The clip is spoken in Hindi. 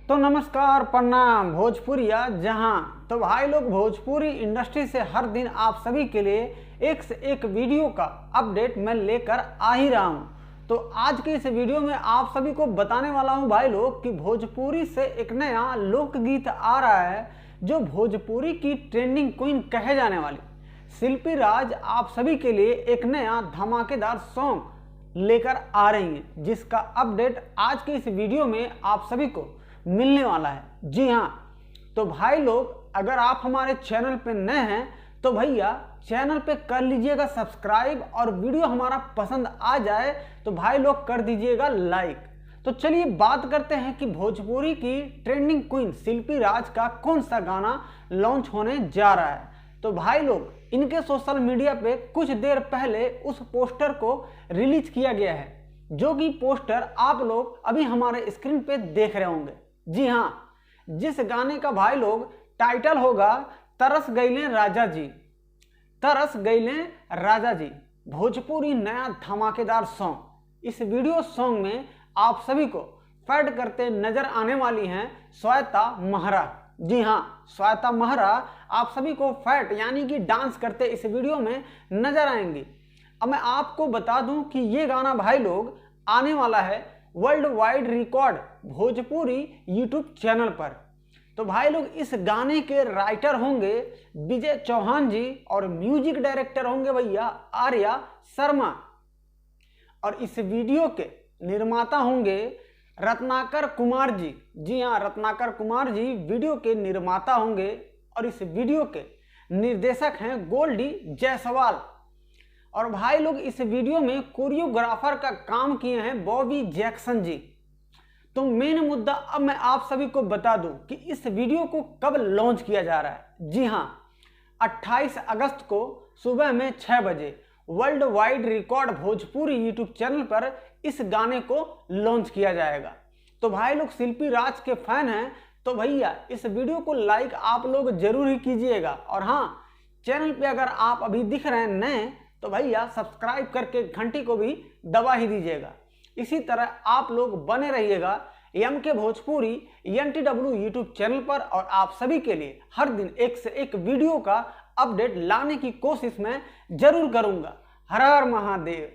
तो नमस्कार प्रणाम भोजपुरिया जहां। तो भाई लोग, भोजपुरी इंडस्ट्री से हर दिन आप सभी के लिए एक से एक वीडियो का अपडेट मैं लेकर आ ही रहा हूं। तो आज के इस वीडियो में आप सभी को बताने वाला हूं भाई लोग कि भोजपुरी से एक नया लोकगीत आ रहा है जो भोजपुरी की ट्रेंडिंग क्वीन कहे जाने वाली शिल्पी राज आप सभी के लिए एक नया धमाकेदार सॉन्ग लेकर आ रही हैं, जिसका अपडेट आज के इस वीडियो में आप सभी को मिलने वाला है। जी हाँ, तो भाई लोग, अगर आप हमारे चैनल पे नए हैं तो भैया चैनल पे कर लीजिएगा सब्सक्राइब, और वीडियो हमारा पसंद आ जाए तो भाई लोग कर दीजिएगा लाइक। तो चलिए बात करते हैं कि भोजपुरी की ट्रेंडिंग क्वीन शिल्पी राज का कौन सा गाना लॉन्च होने जा रहा है। तो भाई लोग, इनके सोशल मीडिया पे कुछ देर पहले उस पोस्टर को रिलीज किया गया है, जो कि पोस्टर आप लोग अभी हमारे स्क्रीन पे देख रहे होंगे। जी हाँ, जिस गाने का भाई लोग टाइटल होगा तरस गईले राजा जी, तरस गईले राजा जी, भोजपुरी नया धमाकेदार सॉन्ग। इस वीडियो सॉन्ग में आप सभी को फैड करते नजर आने वाली हैं श्वेता महरा। जी हाँ, श्वेता महरा आप सभी को फैट यानी कि डांस करते इस वीडियो में नजर आएंगी। अब मैं आपको बता दूं कि ये गाना भाई लोग आने वाला है world wide record Bhojpuri YouTube channel पर। तो भाई लोग, इस गाने के राइटर होंगे विजय चौहान जी और म्यूजिक डायरेक्टर होंगे भैया आर्या शर्मा, और इस वीडियो के निर्माता होंगे रत्नाकर कुमार जी। जी हाँ, रत्नाकर कुमार जी वीडियो के निर्माता होंगे, और इस वीडियो के निर्देशक हैं गोल्डी जायसवाल। और भाई लोग, इस वीडियो में कोरियोग्राफर का काम किए हैं बॉबी जैक्सन जी। तो मेन मुद्दा अब मैं आप सभी को बता दूं कि इस वीडियो को कब लॉन्च किया जा रहा है। जी हाँ, 28 अगस्त को सुबह में 6 बजे world wide record Bhojpuri YouTube channel पर इस गाने को लॉन्च किया जाएगा। तो भाई लोग, शिल्पी राज के फैन हैं तो भैया इस वीडियो को लाइक आप लोग जरूर ही कीजिएगा, और हाँ, चैनल पे अगर आप अभी दिख रहे हैं नए तो भैया सब्सक्राइब करके घंटी को भी दबा ही दीजिएगा। इसी तरह आप लोग बने रहिएगा MK Bhojpuri NTW YouTube channel पर, और आप सभी के लिए हर दिन एक से एक वीडियो का अपडेट लाने की कोशिश मैं जरूर करूंगा। हर हर महादेव।